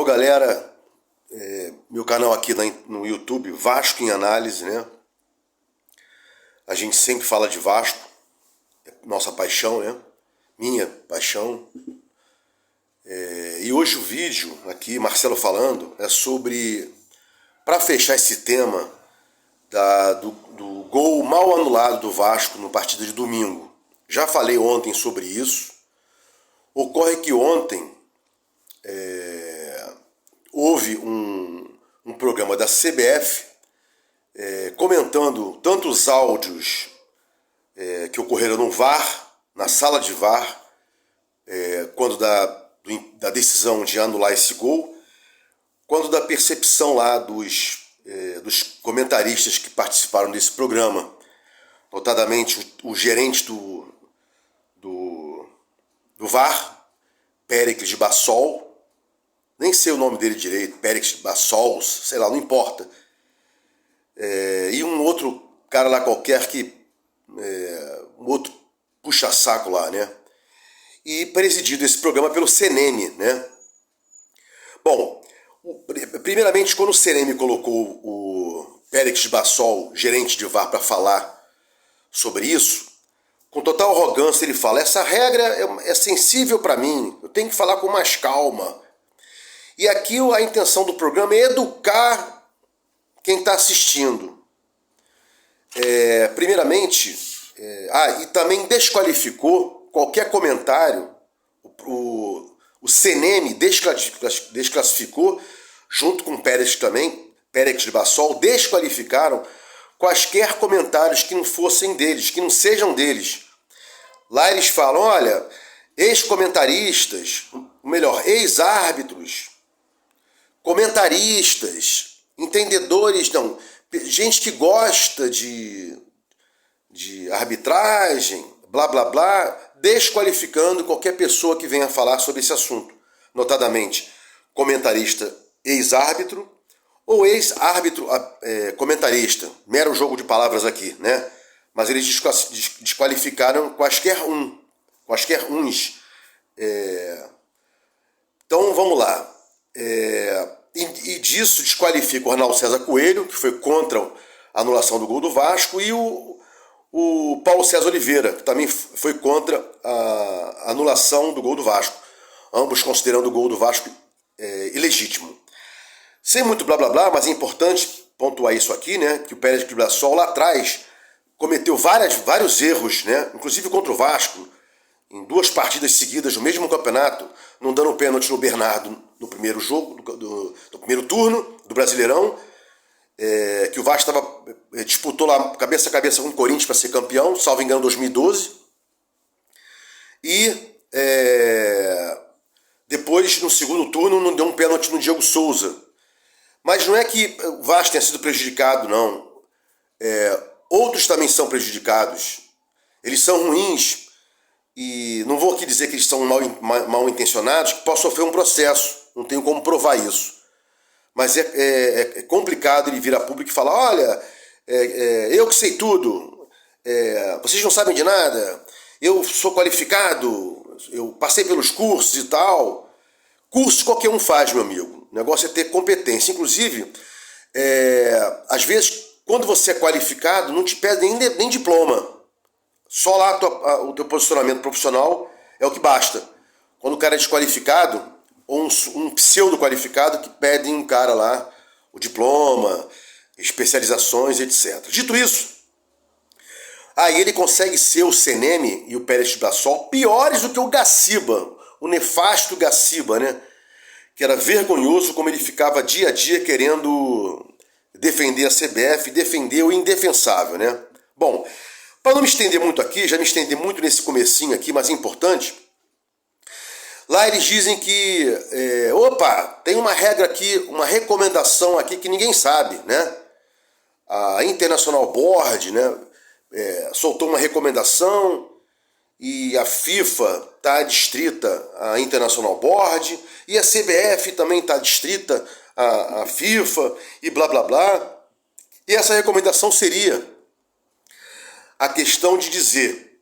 Alô galera, meu canal aqui no YouTube, Vasco em Análise, né? A gente sempre fala de Vasco, é nossa paixão, né? Minha paixão. E hoje o vídeo aqui, Marcelo falando, é sobre, para fechar esse tema do gol mal anulado do Vasco no partido de domingo. Já falei ontem sobre isso. Ocorre que ontem houve um programa da CBF comentando tanto os áudios que ocorreram no VAR, na sala de VAR, quando da decisão de anular esse gol, quando da percepção lá dos comentaristas que participaram desse programa, notadamente o gerente do VAR, Péricles Bassol, nem sei o nome dele direito, Péricles Bassols, sei lá, não importa. E um outro cara lá qualquer um outro puxa-saco lá, né? E presidido esse programa pelo CNM, né? Bom, primeiramente, quando o CNM colocou o Péricles Bassol, gerente de VAR, para falar sobre isso, com total arrogância ele fala: essa regra é sensível para mim, eu tenho que falar com mais calma. E aqui a intenção do programa é educar quem está assistindo. Primeiramente, e também desqualificou qualquer comentário, o CNM desclassificou, junto com o Pérez também, Pérez de Bassol, desqualificaram quaisquer comentários que não fossem deles, que não sejam deles. Lá eles falam: olha, ex-comentaristas, melhor, ex-árbitros, comentaristas, entendedores, não, gente que gosta de arbitragem, blá blá blá, desqualificando qualquer pessoa que venha falar sobre esse assunto, notadamente comentarista ex-árbitro ou ex-árbitro comentarista, mero jogo de palavras aqui, né? Mas eles desqualificaram quaisquer uns. Então vamos lá. E disso desqualifica o Arnaldo César Coelho, que foi contra a anulação do gol do Vasco, e o Paulo César Oliveira, que também foi contra a anulação do gol do Vasco, ambos considerando o gol do Vasco ilegítimo. Sem muito blá blá blá, mas é importante pontuar isso aqui, né, que o Pérez de Bassol lá atrás cometeu vários erros, né, inclusive contra o Vasco, em 2 partidas seguidas no mesmo campeonato, não dando pênalti no Bernardo no primeiro jogo, do primeiro turno do Brasileirão, que o Vasco disputou lá cabeça a cabeça com o Corinthians para ser campeão, salvo engano, 2012. E depois, no segundo turno, não deu um pênalti no Diego Souza. Mas não é que o Vasco tenha sido prejudicado, não. Outros também são prejudicados. Eles são ruins. E não vou aqui dizer que eles são mal intencionados, que possam sofrer um processo. Não tenho como provar isso. Mas é complicado ele vir a público e falar: olha, eu que sei tudo, vocês não sabem de nada, eu sou qualificado, eu passei pelos cursos e tal. Cursos qualquer um faz, meu amigo. O negócio é ter competência. Inclusive, às vezes, quando você é qualificado, não te pedem nem diploma. Só lá o teu posicionamento profissional é o que basta. Quando o cara é desqualificado, ou um pseudo-qualificado, que pedem um cara lá o diploma, especializações, etc. Dito isso, aí ele consegue ser o CNM e o Pérez de Bassol piores do que o Gaciba, o nefasto Gaciba, né? Que era vergonhoso como ele ficava dia a dia querendo defender a CBF, defender o indefensável, né? Bom, para não me estender muito aqui, já me estendi muito nesse comecinho aqui, mas é importante. Lá eles dizem que, tem uma regra aqui, uma recomendação aqui que ninguém sabe, né? A International Board, né, soltou uma recomendação e a FIFA está adstrita à International Board e a CBF também está adstrita à FIFA e blá blá blá. E essa recomendação seria a questão de dizer,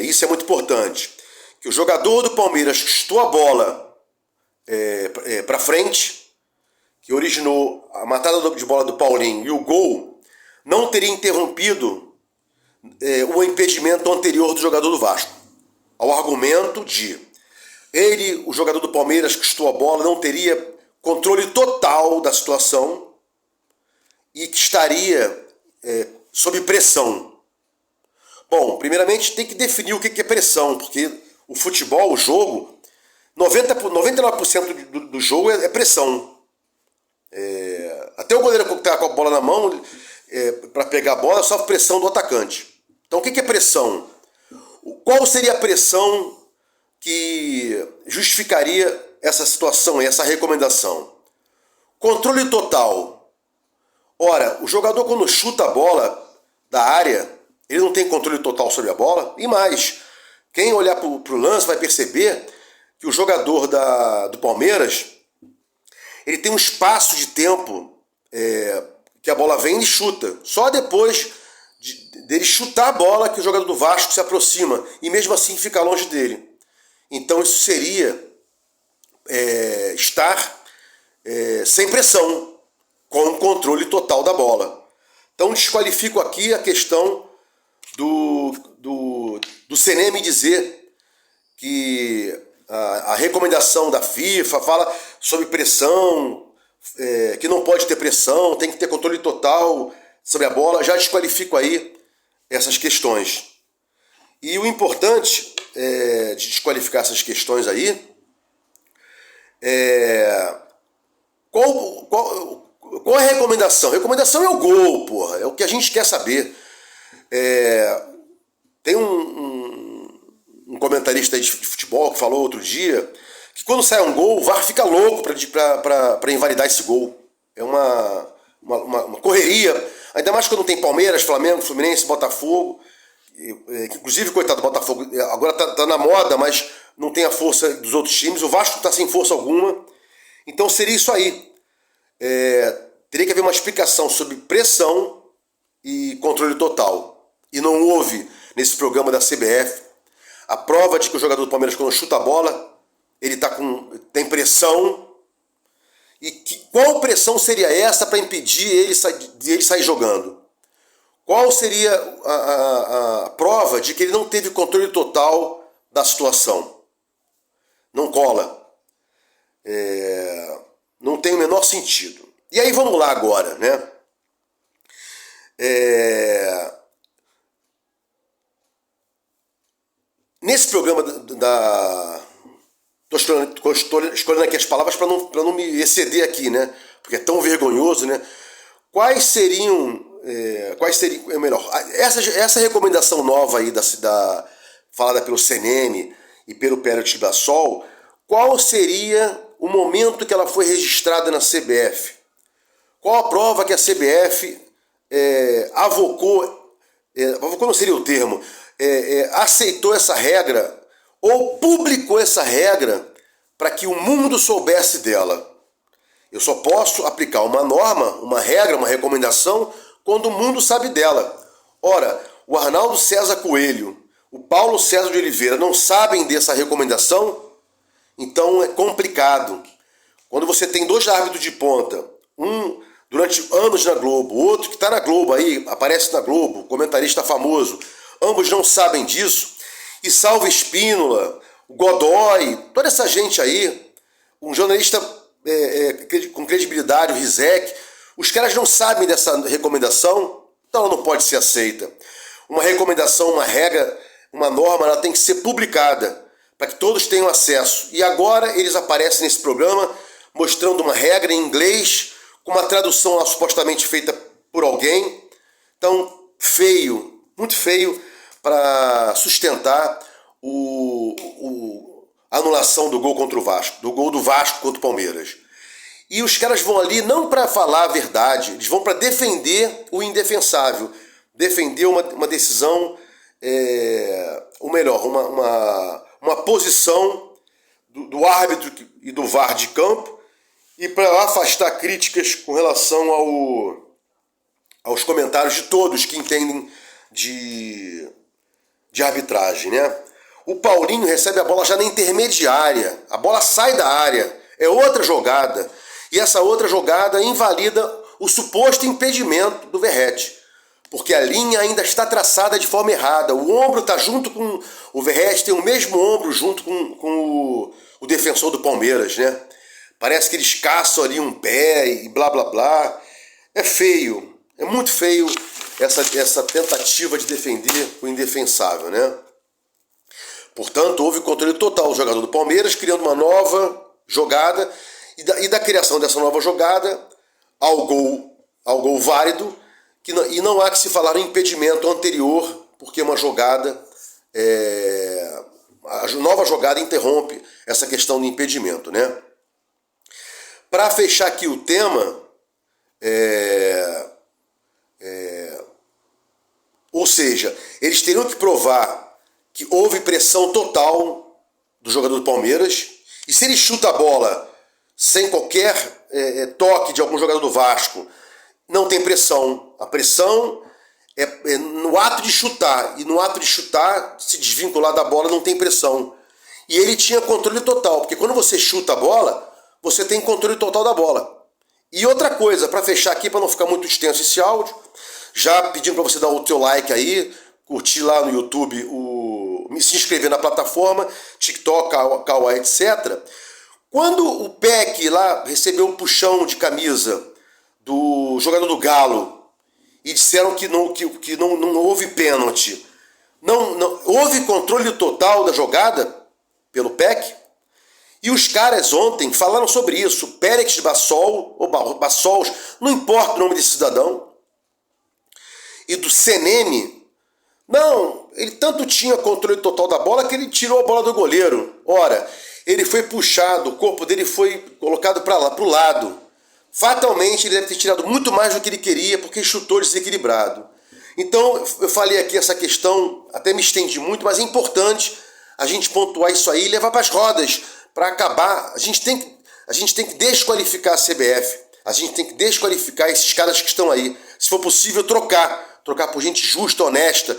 isso é muito importante, que o jogador do Palmeiras que chutou a bola para frente, que originou a matada de bola do Paulinho e o gol, não teria interrompido o impedimento anterior do jogador do Vasco. Ao argumento de ele, o jogador do Palmeiras que chutou a bola, não teria controle total da situação e que estaria sob pressão. Bom, primeiramente tem que definir o que é pressão, porque o futebol, o jogo, 99% do jogo é pressão. Até o goleiro que está com a bola na mão, para pegar a bola, sofre pressão do atacante. Então o que é pressão? Qual seria a pressão que justificaria essa situação e essa recomendação? Controle total. Ora, o jogador quando chuta a bola da área, ele não tem controle total sobre a bola. E mais, quem olhar para o lance vai perceber que o jogador do Palmeiras, ele tem um espaço de tempo que a bola vem e chuta. Só depois dele chutar a bola que o jogador do Vasco se aproxima e mesmo assim fica longe dele. Então isso seria estar sem pressão, com o controle total da bola. Então desqualifico aqui a questão do CNM dizer que a recomendação da FIFA fala sobre pressão, que não pode ter pressão, tem que ter controle total sobre a bola. Já desqualifico aí essas questões. E o importante de desqualificar essas questões aí qual é a recomendação? Recomendação é o gol, porra. É o que a gente quer saber. Tem um comentarista de futebol que falou outro dia que quando sai um gol, o VAR fica louco para invalidar esse gol. É uma correria, ainda mais quando tem Palmeiras, Flamengo, Fluminense, Botafogo. Inclusive, coitado do Botafogo, agora tá na moda, mas não tem a força dos outros times. O Vasco está sem força alguma. Então seria isso aí. Teria que haver uma explicação sobre pressão e controle total. E não houve nesse programa da CBF a prova de que o jogador do Palmeiras, quando chuta a bola, ele tem pressão. E qual pressão seria essa para impedir de ele sair jogando? Qual seria a prova de que ele não teve controle total da situação? Não cola. Não tem o menor sentido. E aí vamos lá agora, né? Nesse programa Estou escolhendo aqui as palavras para não me exceder aqui, né? Porque é tão vergonhoso, né? Quais seriam melhor, essa recomendação nova aí falada pelo CNN e pelo Pérez Tibassol, qual seria o momento que ela foi registrada na CBF? Qual a prova que a CBF avocou não seria o termo, aceitou essa regra ou publicou essa regra para que o mundo soubesse dela? Eu só posso aplicar uma norma, uma regra, uma recomendação quando o mundo sabe dela. Ora, o Arnaldo César Coelho, o Paulo César de Oliveira não sabem dessa recomendação? Então é complicado. Quando você tem dois árbitros de ponta, um durante anos na Globo, o outro que está na Globo aí, aparece na Globo, comentarista famoso, ambos não sabem disso, e Salvo Espínola, o Godoy, toda essa gente aí, um jornalista com credibilidade, o Rizek, os caras não sabem dessa recomendação, então ela não pode ser aceita. Uma recomendação, uma regra, uma norma, ela tem que ser publicada para que todos tenham acesso. E agora eles aparecem nesse programa mostrando uma regra em inglês, com uma tradução lá, supostamente feita por alguém. Então, feio, muito feio, para sustentar a anulação do gol contra o Vasco, do gol do Vasco contra o Palmeiras. E os caras vão ali não para falar a verdade, eles vão para defender o indefensável, defender uma decisão, ou melhor, uma posição do árbitro e do VAR de campo, e para afastar críticas com relação aos comentários de todos que entendem de arbitragem, né? O Paulinho recebe a bola já na intermediária, a bola sai da área, é outra jogada. E essa outra jogada invalida o suposto impedimento do Verratti, porque a linha ainda está traçada de forma errada. O ombro está junto com... O Verratti tem o mesmo ombro junto com o defensor do Palmeiras, né? Parece que eles caçam ali um pé e blá blá blá. É feio, é muito feio essa tentativa de defender o indefensável, né? Portanto, houve controle total do jogador do Palmeiras, criando uma nova jogada, e da criação dessa nova jogada ao gol válido, e não há que se falar em impedimento anterior, porque uma jogada, a nova jogada interrompe essa questão de impedimento, né? Para fechar aqui o tema, ou seja, eles teriam que provar que houve pressão total do jogador do Palmeiras, e se ele chuta a bola sem qualquer toque de algum jogador do Vasco, não tem pressão. A pressão é no ato de chutar, e no ato de chutar, se desvincular da bola, não tem pressão. E ele tinha controle total, porque quando você chuta a bola, você tem controle total da bola. E outra coisa, para fechar aqui, para não ficar muito extenso esse áudio, já pedindo para você dar o teu like aí, curtir lá no YouTube, se inscrever na plataforma, TikTok, Kawaii, etc. Quando o Peck lá recebeu um puxão de camisa do jogador do Galo e disseram que não houve pênalti, não houve controle total da jogada pelo Peck? E os caras ontem falaram sobre isso. Pérez Bassol, ou Bassols, não importa o nome desse cidadão, e do Seneme, não, ele tanto tinha controle total da bola que ele tirou a bola do goleiro. Ora, ele foi puxado, o corpo dele foi colocado para lá, para o lado. Fatalmente ele deve ter tirado muito mais do que ele queria, porque chutou desequilibrado. Então, eu falei aqui essa questão, até me estendi muito, mas é importante a gente pontuar isso aí e levar para as rodas, para acabar. A gente tem que desqualificar a CBF, a gente tem que desqualificar esses caras que estão aí. Se for possível, trocar por gente justa, honesta,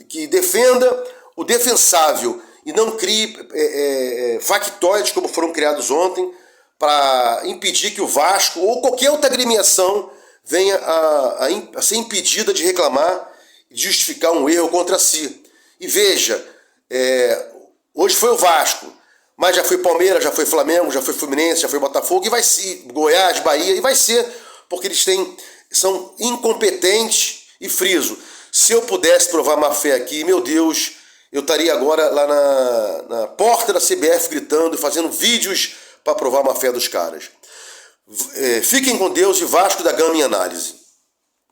que defenda o defensável e não crie factóides como foram criados ontem, para impedir que o Vasco ou qualquer outra agremiação venha a ser impedida de reclamar e de justificar um erro contra si. E veja, hoje foi o Vasco, mas já foi Palmeiras, já foi Flamengo, já foi Fluminense, já foi Botafogo, e vai ser Goiás, Bahia, e vai ser, porque eles são incompetentes. E friso, se eu pudesse provar má fé aqui, meu Deus, eu estaria agora lá na porta da CBF gritando e fazendo vídeos para provar má fé dos caras. Fiquem com Deus, e Vasco da Gama em análise.